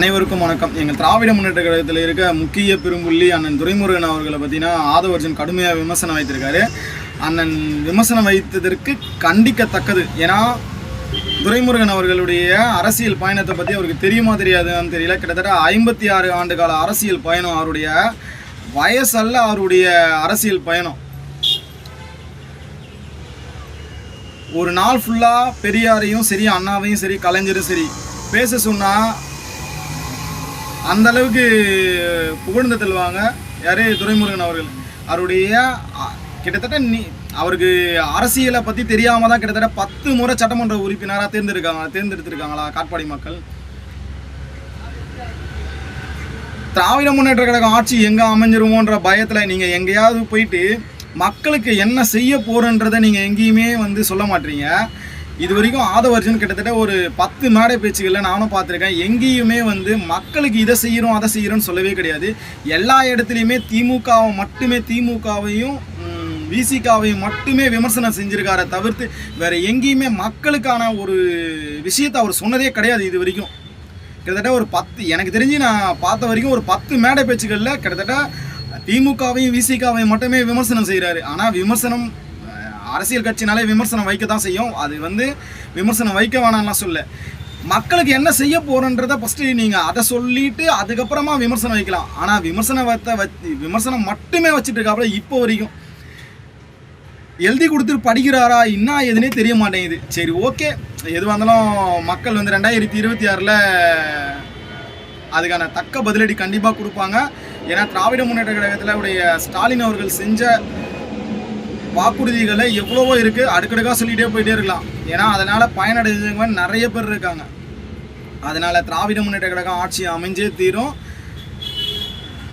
அனைவருக்கும் வணக்கம். எங்கள் திராவிட முன்னேற்ற கழகத்தில் இருக்க முக்கிய பெரும்புள்ளி அண்ணன் துரைமுருகன் அவர்களை பார்த்தீங்கன்னா ஆதவர்ஜன் கடுமையாக விமர்சனம் வைத்திருக்காரு. அண்ணன் விமர்சனம் வைத்ததற்கு கண்டிக்கத்தக்கது. ஏன்னா துரைமுருகன் அவர்களுடைய அரசியல் பயணத்தை பற்றி அவருக்கு தெரியுமா தெரியாதுன்னு தெரியல. கிட்டத்தட்ட 56 ஆண்டு கால அரசியல் பயணம். அவருடைய வயசல்ல அவருடைய அரசியல் பயணம். ஒரு நாள் ஃபுல்லாக பெரியாரையும் சரி அண்ணாவையும் சரி கலைஞரும் சரி பேச சொன்னால் அந்தளவுக்கு புகழ்ந்து தள்ளுவாங்க. யாரே துரைமுருகன் அவர்கள். அவருடைய கிட்டத்தட்ட அவருக்கு அரசியலை பற்றி தெரியாமல் தான் கிட்டத்தட்ட 10 முறை சட்டமன்ற உறுப்பினராக தேர்ந்தெடுத்திருக்காங்களா காட்பாடி மக்கள். திராவிட முன்னேற்ற கழகம் ஆட்சி எங்கே அமைஞ்சிருமோன்ற பயத்தில் நீங்கள் எங்கேயாவது போயிட்டு மக்களுக்கு என்ன செய்ய போகிறன்றதை நீங்கள் எங்கேயுமே சொல்ல மாட்டீங்க. இது வரைக்கும் ஆதவர்ஜன் கிட்டத்தட்ட ஒரு 10 மேடை பேச்சுகளில் நானும் பார்த்துருக்கேன். எங்கேயுமே மக்களுக்கு இதை செய்கிறோம் அதை செய்கிறோன்னு சொல்லவே கிடையாது. எல்லா இடத்துலையுமே திமுகவையும் விசிகாவையும் மட்டுமே விமர்சனம் செஞ்சுருக்காரை தவிர்த்து வேறு எங்கேயுமே மக்களுக்கான ஒரு விஷயத்தை அவர் சொன்னதே கிடையாது இது வரைக்கும். கிட்டத்தட்ட ஒரு 10 எனக்கு தெரிஞ்சு நான் பார்த்த வரைக்கும் ஒரு 10 மேடை பேச்சுகளில் கிட்டத்தட்ட திமுகவையும் விசிகாவையும் மட்டுமே விமர்சனம் செய்கிறாரு. ஆனால் விமர்சனம் அரசியல் கட்சினாலே விமர்சனம் வைக்க தான் செய்யும். அது விமர்சனம் வைக்க வேணாம்லாம் சொல்ல. மக்களுக்கு என்ன செய்ய போகிறன்றதை ஃபஸ்ட்டு நீங்கள் அதை சொல்லிவிட்டு அதுக்கப்புறமா விமர்சனம் வைக்கலாம். ஆனால் விமர்சனம் மட்டுமே வச்சுட்டு இருக்காப்புல இப்போ வரைக்கும். எழுதி கொடுத்துட்டு படிக்கிறாரா என்ன எதுனே தெரிய மாட்டேங்குது. சரி, ஓகே, எதுவாக இருந்தாலும் மக்கள் 2026 அதுக்கான தக்க பதிலடி கண்டிப்பாக கொடுப்பாங்க. ஏன்னா திராவிட முன்னேற்ற கழகத்தில் உடைய ஸ்டாலின் அவர்கள் செஞ்ச வாக்குறுதிகளை எவ்வளவோ இருக்குது. அடுக்கடுக்காக சொல்லிகிட்டே போயிட்டே இருக்கலாம். ஏன்னா அதனால் பயனடைஞ்சவங்க நிறைய பேர் இருக்காங்க. அதனால் திராவிட முன்னேற்ற கழகம் ஆட்சி அமைஞ்சே தீரும்.